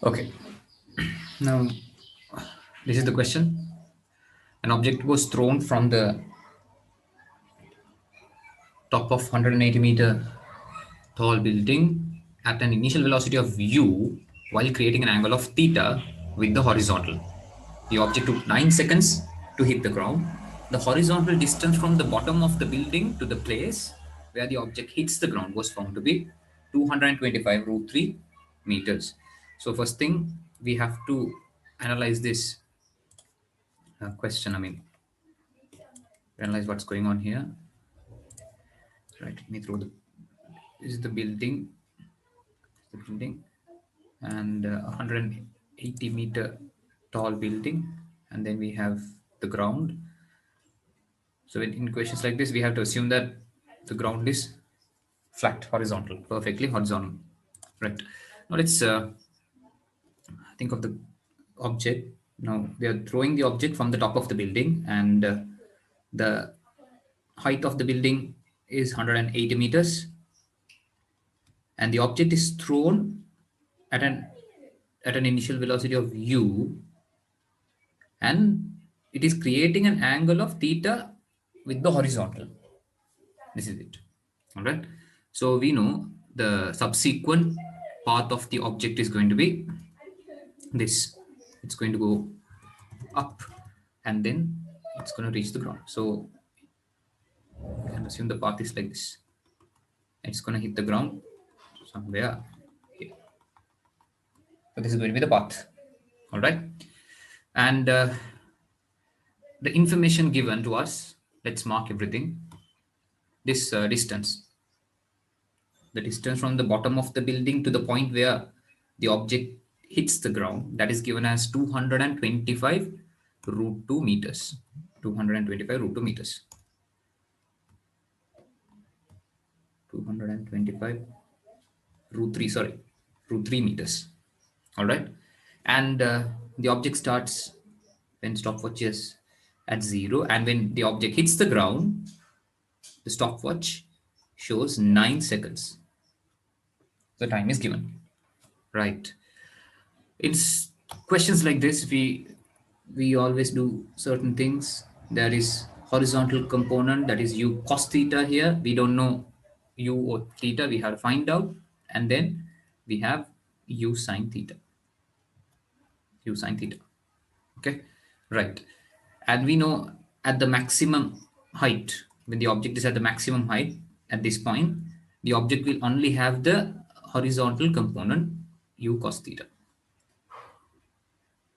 Okay, now this is the question. An object was thrown from the top of 180-meter tall building at an initial velocity of u while creating an angle of theta with the horizontal. The object took 9 seconds to hit the ground. The horizontal distance from the bottom of the building to the place where the object hits the ground was found to be 225 root 3 meters. So, first thing we have to analyze this question. Analyze what's going on here. Right, let me throw the. This is the building. The building and 180-meter tall building, and then we have the ground. So in questions like this, we have to assume that the ground is flat, horizontal, perfectly horizontal. Right. Now let's think of the object. Now they are throwing the object from the top of the building, and the height of the building is 180 meters, and the object is thrown at an initial velocity of u, and it is creating an angle of theta with the horizontal. This is it. All right. So we know the subsequent path of the object is going to be this. It's going to go up and then it's going to reach the ground. So you can assume the path is like this. It's going to hit the ground somewhere here. So this is going to be the path. All right. And the information given to us, let's mark everything. This distance, the distance from the bottom of the building to the point where the object hits the ground, that is given as 225 root 2 meters. 225 root 2 meters. 225 root 3, sorry, root 3 meters. All right. And the object starts when stopwatch is at 0, and when the object hits the ground, the stopwatch shows 9 seconds. The time is given. Right. It's questions like this, we always do certain things. There is horizontal component, that is u cos theta. Here we don't know u or theta, we have to find out, and then we have u sine theta. U sine theta. Okay, right. And we know at the maximum height, when the object is at the maximum height at this point, the object will only have the horizontal component u cos theta.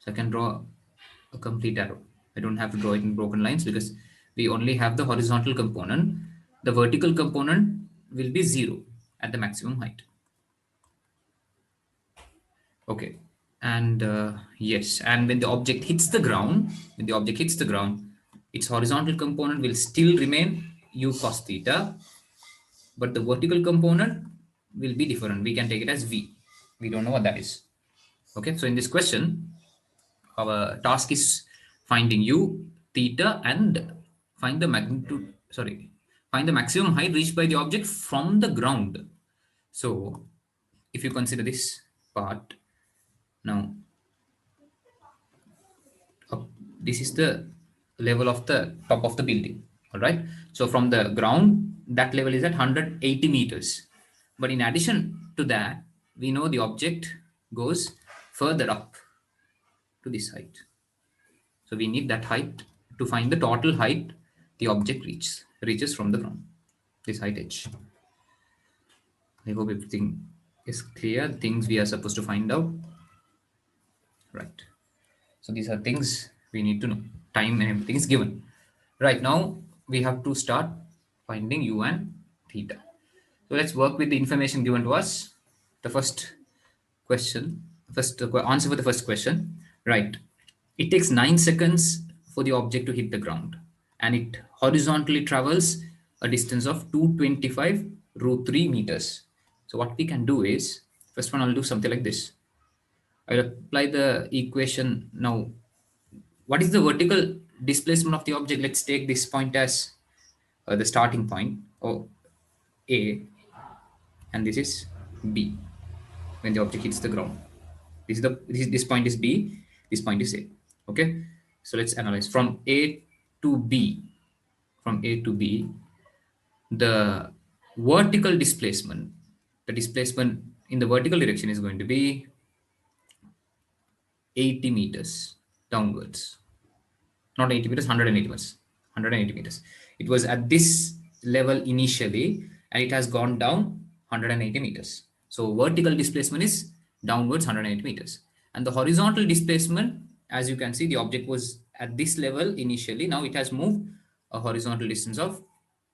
So I can draw a complete arrow. I don't have to draw it in broken lines because we only have the horizontal component. The vertical component will be 0 at the maximum height. Okay. And yes, and when the object hits the ground, its horizontal component will still remain u cos theta, but the vertical component will be different. We can take it as v. We don't know what that is. Okay. So in this question, our task is finding u, theta, and find the magnitude, find the maximum height reached by the object from the ground. So if you consider this part, now this is the level of the top of the building. All right. So from the ground, that level is at 180 meters. But in addition to that, we know the object goes further up to this height. So we need that height to find the total height the object reaches from the ground, this height h. I hope everything is clear, things we are supposed to find out. Right. So these are things we need to know. Time and everything is given. Right now, we have to start finding u and theta. So let's work with the information given to us. The first question, answer for the first question. Right. It takes 9 seconds for the object to hit the ground, and it horizontally travels a distance of 225 root 3 meters. So what we can do is, first one, I'll do something like this. I will apply the equation now. What is the vertical displacement of the object? Let's take this point as the starting point, or A, and this is B when the object hits the ground. This point is B, this point is A. Okay, so let's analyze from A to B. From A to B, the vertical displacement, the displacement in the vertical direction is going to be 80 meters downwards. Not 80 meters, 180 meters. 180 meters. It was at this level initially, and it has gone down 180 meters. So vertical displacement is downwards 180 meters. And the horizontal displacement, as you can see, the object was at this level initially. Now it has moved a horizontal distance of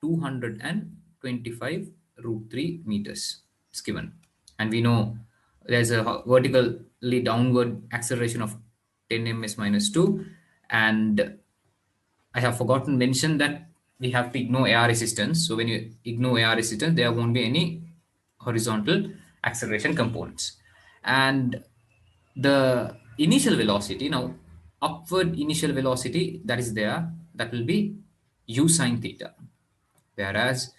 225 root 3 meters. It's given. And we know there's a vertically downward acceleration of 10 ms minus 2. And I have forgotten to mention that we have to ignore AR resistance. So when you ignore AR resistance, there won't be any horizontal acceleration components. And the initial velocity, now upward initial velocity that is there, that will be u sine theta. Whereas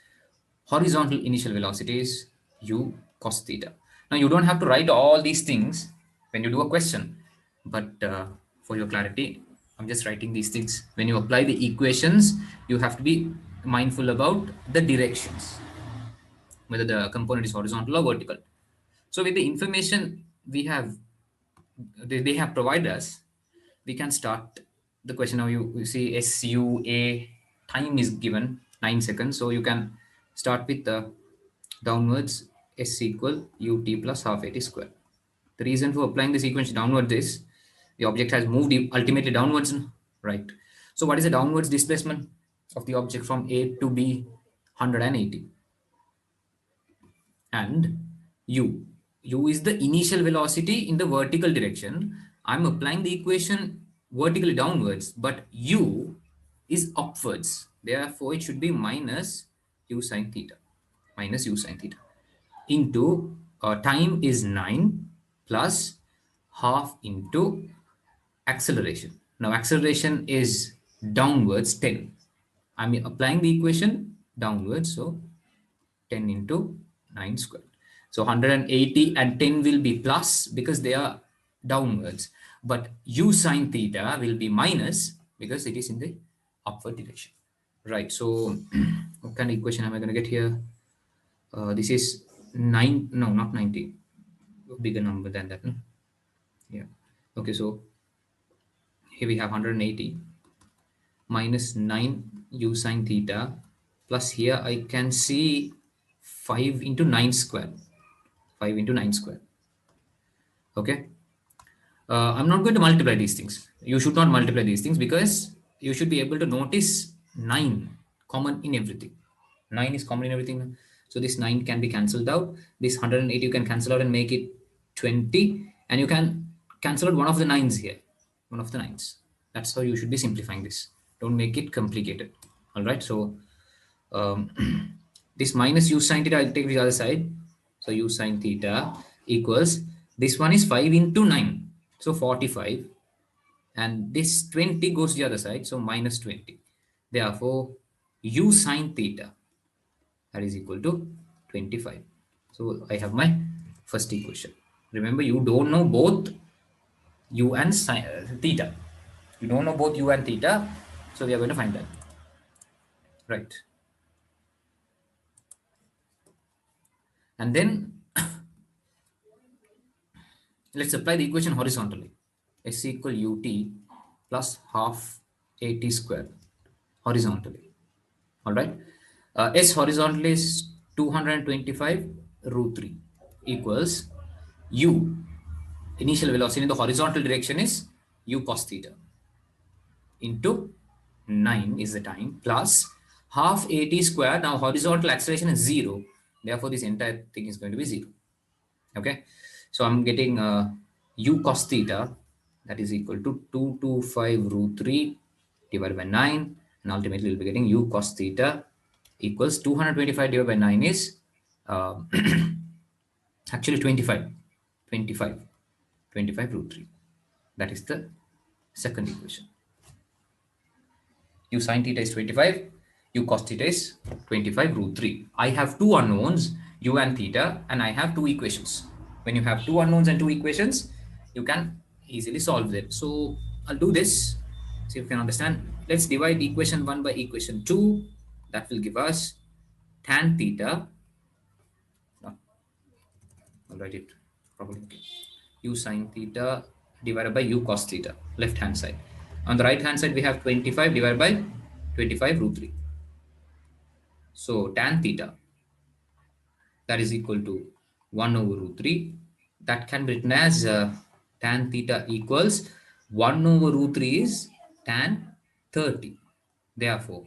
horizontal initial velocity is u cos theta. Now you don't have to write all these things when you do a question, but for your clarity, I'm just writing these things. When you apply the equations, you have to be mindful about the directions, whether the component is horizontal or vertical. So with the information they have provided us, we can start the question. Now you see SUA time is given 9 seconds. So you can start with the downwards S equal ut plus half at square. The reason for applying this equation downwards is the object has moved ultimately downwards, right? So what is the downwards displacement of the object from A to B? 180. And u is the initial velocity in the vertical direction. I'm applying the equation vertically downwards, but u is upwards. Therefore, it should be minus u sine theta. Minus u sine theta into time is 9 plus half into acceleration. Now acceleration is downwards 10. I'm applying the equation downwards, so 10 into 9 squared. So 180 and 10 will be plus because they are downwards, but u sine theta will be minus because it is in the upward direction. Right, so what kind of equation am I going to get here? This is 9, no, not 90, bigger number than that. No? Yeah. Okay, so here we have 180 minus 9 u sine theta plus here I can see 5 into 9 square. 5 into 9 square. Okay. I'm not going to multiply these things. You should not multiply these things because you should be able to notice 9 common in everything. 9 is common in everything. So this 9 can be cancelled out. This 180 you can cancel out and make it 20. And you can cancel out one of the 9s here. One of the 9s. That's how you should be simplifying this. Don't make it complicated. All right. So this minus u sine theta, I'll take the other side. So u sine theta equals, this one is 5 into 9. So 45. And this 20 goes to the other side. So minus 20. Therefore, u sine theta, that is equal to 25. So I have my first equation. Remember, you don't know both u and theta. You don't know both u and theta. So we are going to find that. Right. And then let's apply the equation horizontally. S equal ut plus half at square horizontally. All right. S horizontal is 225 root 3 equals u. Initial velocity in the horizontal direction is u cos theta into 9 is the time plus half at square. Now horizontal acceleration is 0. Therefore, this entire thing is going to be 0. Okay. So I'm getting u cos theta, that is equal to 225 root 3 divided by 9. And ultimately we'll be getting u cos theta equals 225 divided by 9 is actually 25 root 3. That is the second equation. U sine theta is 25, u cos theta is 25 root 3. I have two unknowns, u and theta, and I have two equations. When you have two unknowns and two equations, you can easily solve them. So I'll do this so you can understand. Let's divide equation 1 by equation 2. That will give us tan theta. No, I'll write it properly. Okay. U sine theta divided by u cos theta, left hand side. On the right hand side, we have 25 divided by 25 root 3. So tan theta, that is equal to 1 over root 3. That can be written as tan theta equals 1 over root 3 is tan 30. Therefore,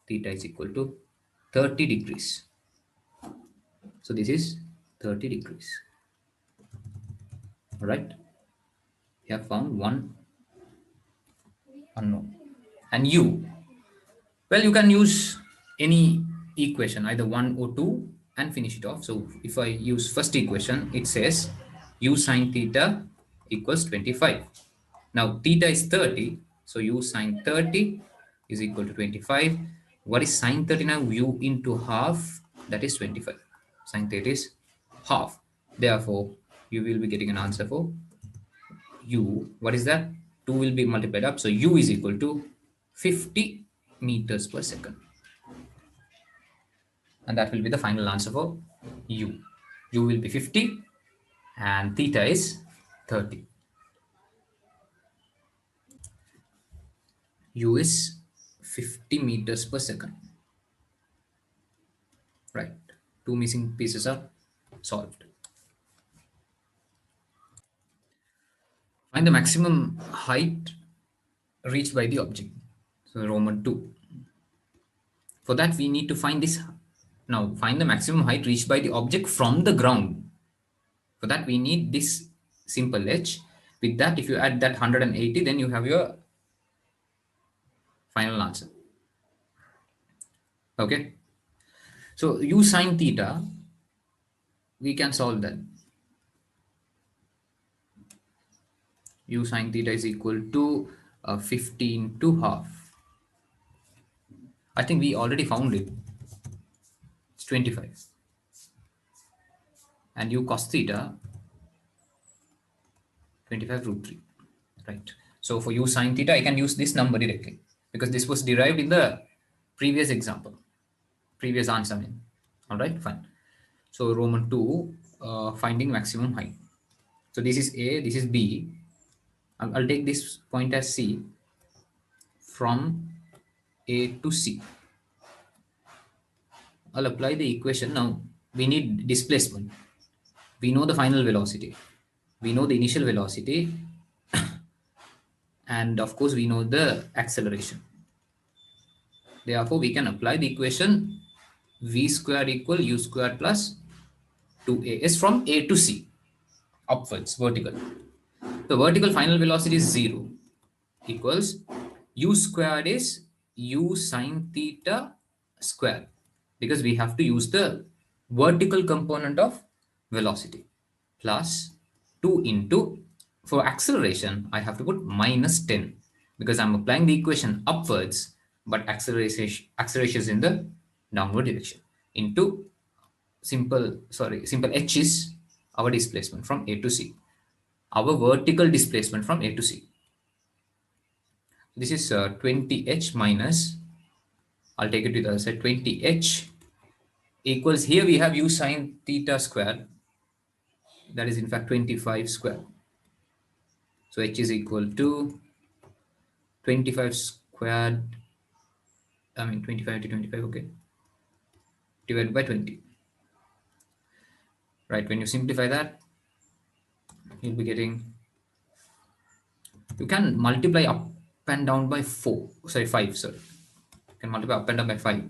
theta is equal to 30 degrees. So this is 30 degrees. All right. We have found one unknown. And u, well, you can use any equation, either 1 or 2, and finish it off. So if I use first equation, it says u sine theta equals 25. Now theta is 30, so u sine 30 is equal to 25. What is sine 30 now? U into half, that is 25. Sine 30 is half. Therefore, you will be getting an answer for u. What is that? 2 will be multiplied up. So u is equal to 50 meters per second. And that will be the final answer for u. U will be 50 and theta is 30. U is 50 meters per second. Right. Two missing pieces are solved. Find the maximum height reached by the object. So Roman 2. For that, we need to find this. Now, find the maximum height reached by the object from the ground. For that, we need this simple h. With that, if you add that 180, then you have your final answer. Okay. So u sine theta, we can solve that. U sine theta is equal to 15 to half. I think we already found it. It's 25. And u cos theta, 25 root 3. Right. So for u sine theta, I can use this number directly because this was derived in the previous example, previous answer. I mean. All right, fine. So Roman 2, finding maximum height. So this is A, this is B. I'll take this point as C from A to C. I'll apply the equation. Now we need displacement. We know the final velocity. We know the initial velocity. And of course, we know the acceleration. Therefore, we can apply the equation v squared equal u squared plus 2as from A to C, upwards, vertical. The vertical final velocity is 0 equals u squared is u sine theta squared because we have to use the vertical component of velocity plus 2 into, for acceleration, I have to put minus 10 because I'm applying the equation upwards, but acceleration is in the downward direction into simple h is our displacement from A to C, our vertical displacement from A to C. This is 20h minus, I'll take it to the other side, 20h equals, here we have u sine theta square, that is in fact 25 square. So h is equal to 25 squared, 25 to 25, okay, divided by 20. Right, when you simplify that, you'll be getting, you can multiply up and down by 5, sorry. You can multiply up and down by 5.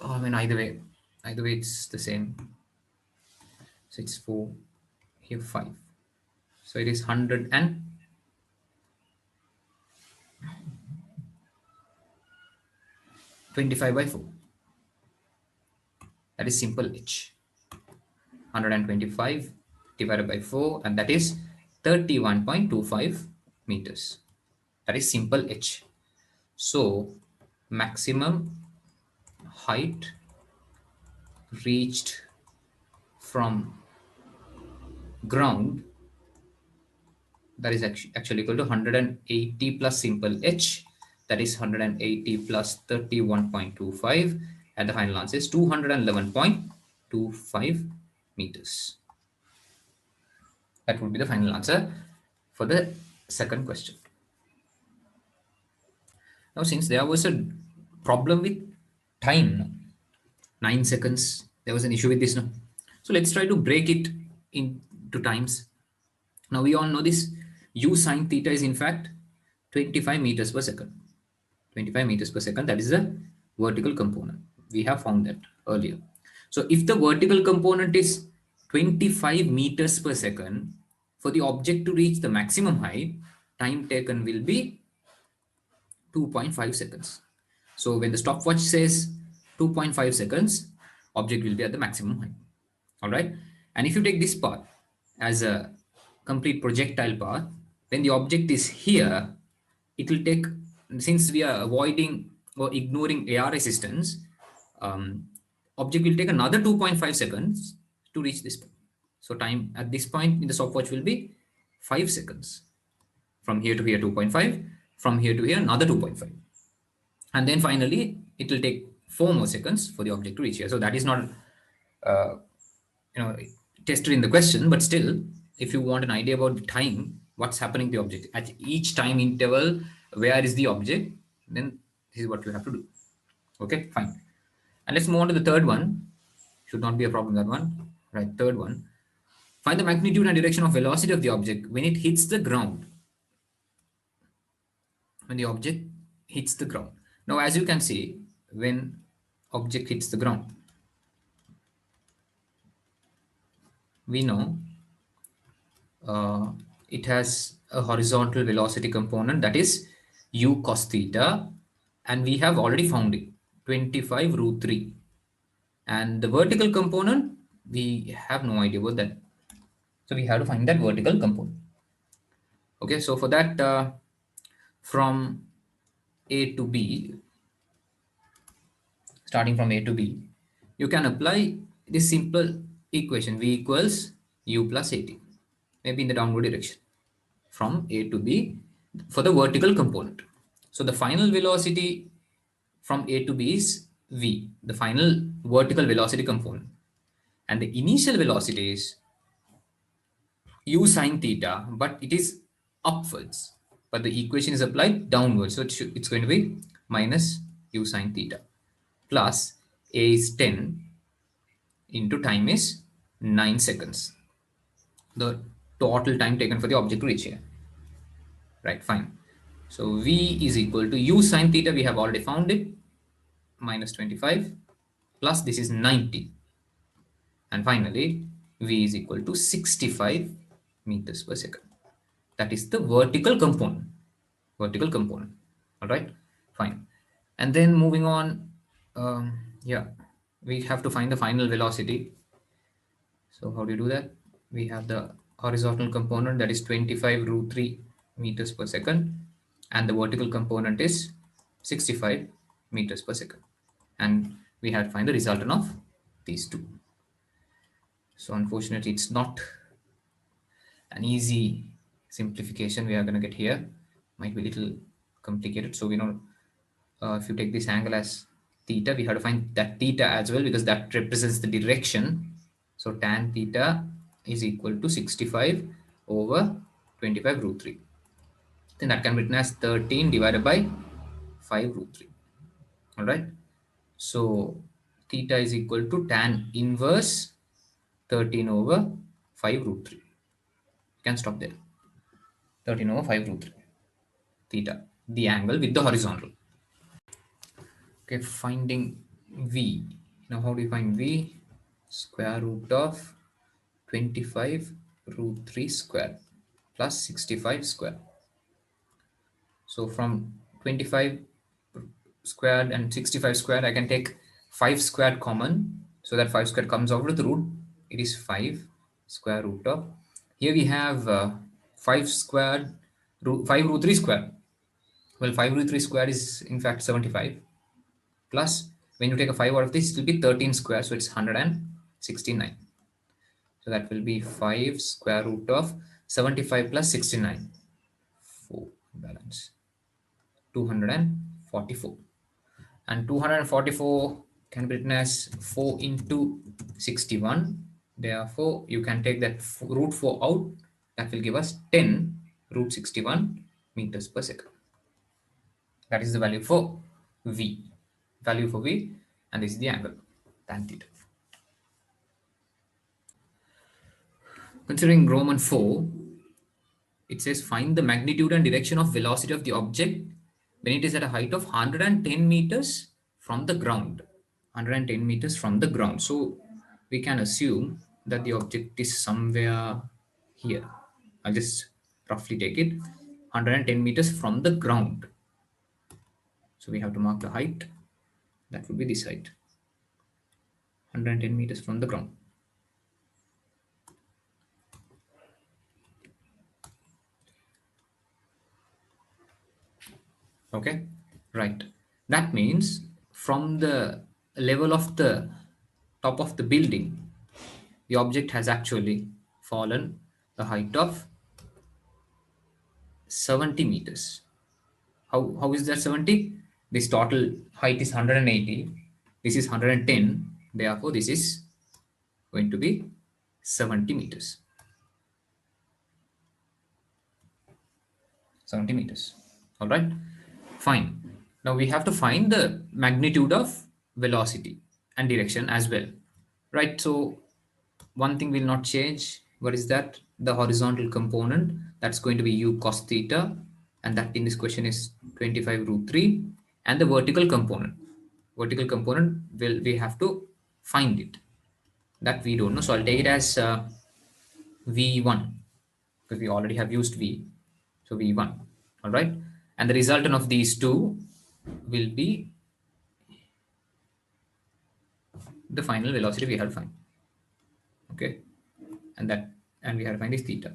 Oh, either way it's the same. So it's 4, here 5. So it is 125 by 4. That is simple h. 125 divided by 4, and that is 31.25 meters. That is simple h. So maximum height reached from ground that is actually equal to 180 plus simple h, that is 180 plus 31.25, and the final answer is 211.25 meters. That would be the final answer for the second question. Now, since there was a problem with time, 9 seconds, there was an issue with this now. So let's try to break it into times. Now we all know this u sine theta is in fact 25 meters per second. 25 meters per second, that is the vertical component. We have found that earlier. So if the vertical component is 25 meters per second, for the object to reach the maximum height, time taken will be 2.5 seconds. So when the stopwatch says 2.5 seconds, object will be at the maximum height. All right. And if you take this path as a complete projectile path, when the object is here, it will take, since we are avoiding or ignoring AR resistance, object will take another 2.5 seconds to reach this point. So time at this point in the stopwatch will be 5 seconds. From here to here 2.5, from here to here another 2.5. And then finally it will take 4 more seconds for the object to reach here. So that is not uh, tested in the question, but still, if you want an idea about the time, what's happening to the object at each time interval, where is the object, then this is what you have to do. Okay, fine. And let's move on to the third one. Should not be a problem, that one. Right, third one. Find the magnitude and direction of velocity of the object when it hits the ground. When the object hits the ground. Now, as you can see, when object hits the ground, we know it has a horizontal velocity component, that is u cos theta, and we have already found it, 25 root 3. And the vertical component, we have no idea about that. So we have to find that vertical component. Okay, so for that, from A to B, starting from A to B, you can apply this simple equation, V equals u plus at, maybe in the downward direction, from A to B for the vertical component. So the final velocity from A to B is V, the final vertical velocity component. And the initial velocity is u sine theta, but it is upwards. But the equation is applied downwards. So it's going to be minus u sine theta plus A is 10 into time is 9 seconds. The total time taken for the object to reach here. Right, fine. So V is equal to u sine theta, we have already found it, minus 25, plus this is 90. And finally, V is equal to 65 meters per second. That is the vertical component. Vertical component. All right, fine. And then moving on, yeah, we have to find the final velocity. So how do you do that? We have the horizontal component, that is 25 root 3 meters per second, and the vertical component is 65 meters per second. And we have to find the resultant of these two. So unfortunately, it's not an easy simplification we are going to get here. Might be a little complicated. So we know if you take this angle as theta, we have to find that theta as well, because that represents the direction. So tan theta is equal to 65 over 25 root 3. Then that can be written as 13 divided by 5 root 3. All right. So theta is equal to tan inverse 13 over 5 root 3. You can stop there. 13 over 5 root 3. Theta, the angle with the horizontal. Okay, finding V. Now how do you find V? Square root of 25 root 3 square plus 65 square. So from 25 squared and 65 squared, I can take 5 squared common. So that 5 squared comes out of the root. It is 5 square root of. Here we have 5 squared, 5 root 3 square. Well, 5 root 3 square is in fact 75. Plus, when you take a 5 out of this, it will be 13 square. So it's 169. So that will be 5 square root of 75 plus 69. 4 balance. 244. And 244 can be written as 4 into 61. Therefore, you can take that root 4 out. That will give us 10 root 61 meters per second. That is the value for V. Value for V, and this is the angle, tan theta. Considering Roman 4, it says find the magnitude and direction of velocity of the object when it is at a height of 110 meters from the ground. 110 meters from the ground. So we can assume that the object is somewhere here. I'll just roughly take it 110 meters from the ground. So we have to mark the height. That would be this height. 110 meters from the ground. Okay, right. That means from the level of the top of the building, the object has actually fallen the height of 70 meters. How is that 70? This total height is 180. This is 110. Therefore, this is going to be 70 meters. 70 meters. All right. Fine. Now we have to find the magnitude of velocity and direction as well. Right. So one thing will not change. What is that? The horizontal component, that's going to be u cos theta, and that in this question is 25 root 3. And the vertical component will we have to find it. That we don't know. So I'll take it as V1 because we already have used V. So V1. All right. And the resultant of these two will be the final velocity we have to find. Okay. And we have to find this theta.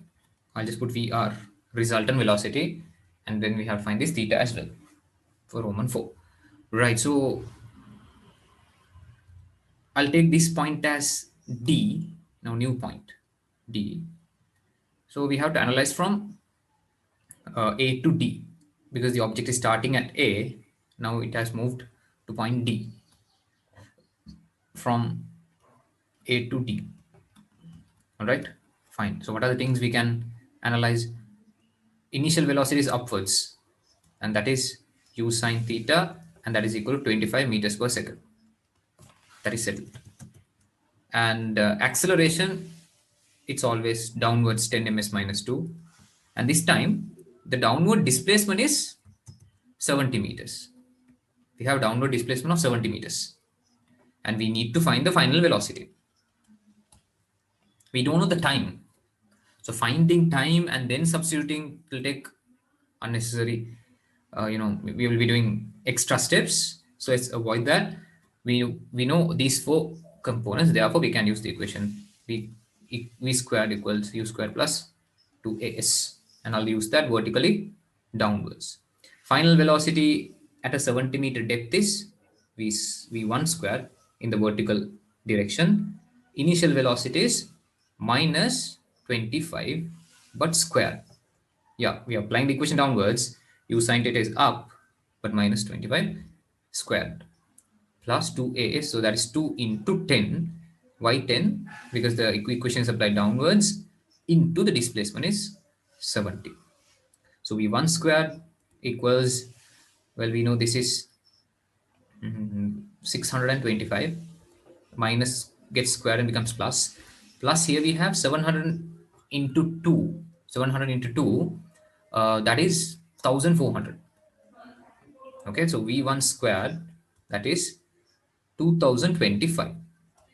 I'll just put VR, resultant velocity, and then we have to find this theta as well for Roman 4. Right. So I'll take this point as D. Now new point D. So we have to analyze from A to D because the object is starting at A. Now it has moved to point D from A to D. All right, fine. So what are the things we can analyze? Initial velocity is upwards, and that is u sine theta, and that is equal to 25 meters per second. That is settled. And acceleration, it's always downwards 10 ms minus 2. And this time, the downward displacement is 70 meters. We have downward displacement of 70 meters. And we need to find the final velocity. We don't know the time. So finding time and then substituting will take unnecessary, we will be doing extra steps. So let's avoid that. We know these four components, therefore we can use the equation v squared equals u squared plus 2as, and I'll use that vertically downwards. Final velocity at a 70-meter depth is v1 squared in the vertical direction. Initial velocity is minus 25 but square. Yeah, we are applying the equation downwards. U sine theta is up, but minus 25 squared plus 2as. So that is 2 into 10. Why 10? Because the equation is applied downwards into the displacement is 70. So v1 squared equals, well, we know this is 625 minus gets squared and becomes plus. Plus here we have 700 into 2. 700 into 2, that is 1400. Okay, so v1 squared, that is 2025.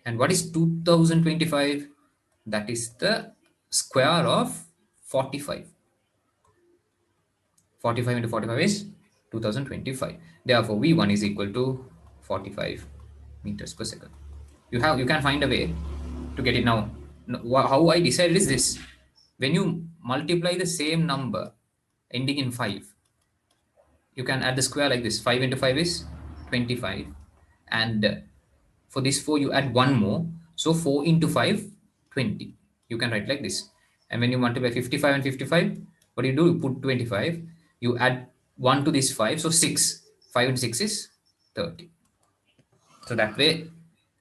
And what is 2025? That is the square of 45. 45 into 45 is 2025. Therefore, v1 is equal to 45 meters per second. You can find a way to get it now. How I decided is this: when you multiply the same number ending in 5, you can add the square like this. 5 into 5 is 25, and for this 4 you add one more, so 4 into 5 20. You can write like this, And when you multiply 55 and 55, what do? You put 25, you add 1 to this 5, so 6. 5 and 6 is 30. So that way,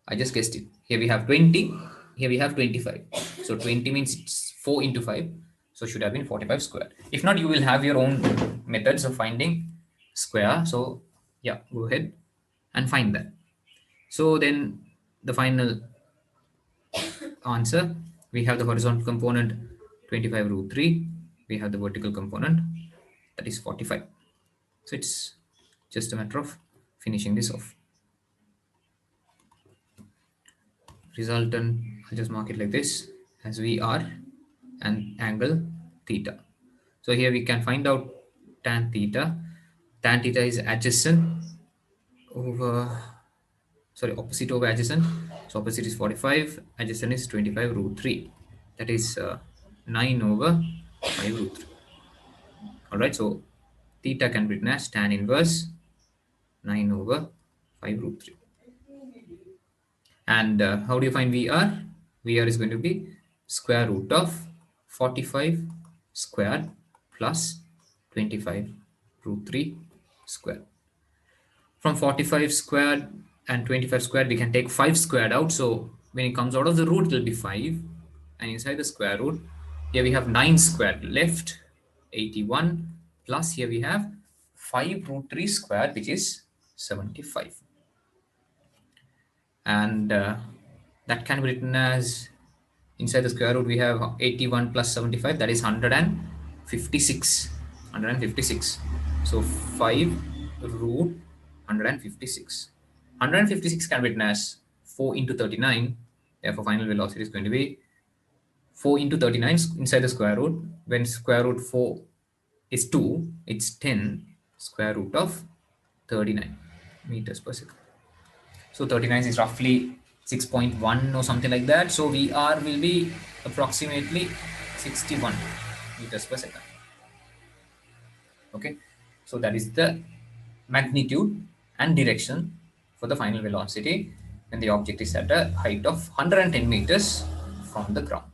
I just guessed it. Here we have 20, here we have 25. So 20 means it's 4 into 5, so should have been 45 squared. If not, you will have your own methods of finding square. So yeah, go ahead and find that. So then the final answer, we have the horizontal component 25 root 3, we have the vertical component, that is 45. So it's just a matter of finishing this off. Resultant, I'll just mark it like this as VR and angle theta. So here we can find out tan theta. Tan theta is adjacent over, sorry, opposite over adjacent. So opposite is 45, adjacent is 25 root 3. That is 9 over 5 root 3. Alright, so theta can be written as tan inverse 9 over 5 root 3. And how do you find VR? VR is going to be square root of 45 squared plus 25 root 3 squared. From 45 squared and 25 squared, we can take 5 squared out. So when it comes out of the root, it will be 5. And inside the square root, here we have 9 squared left, 81. Plus here we have 5 root 3 squared, which is 75. And that can be written as, inside the square root we have 81 plus 75, that is 156. So 5 root 156. 156 can be written as 4 into 39. Therefore final velocity is going to be 4 into 39 inside the square root. When square root 4 is 2, it's 10 square root of 39 meters per second. So 39 is roughly 6.1 or something like that. So VR will be approximately 61 meters per second. Okay, so that is the magnitude and direction for the final velocity when the object is at a height of 110 meters from the ground.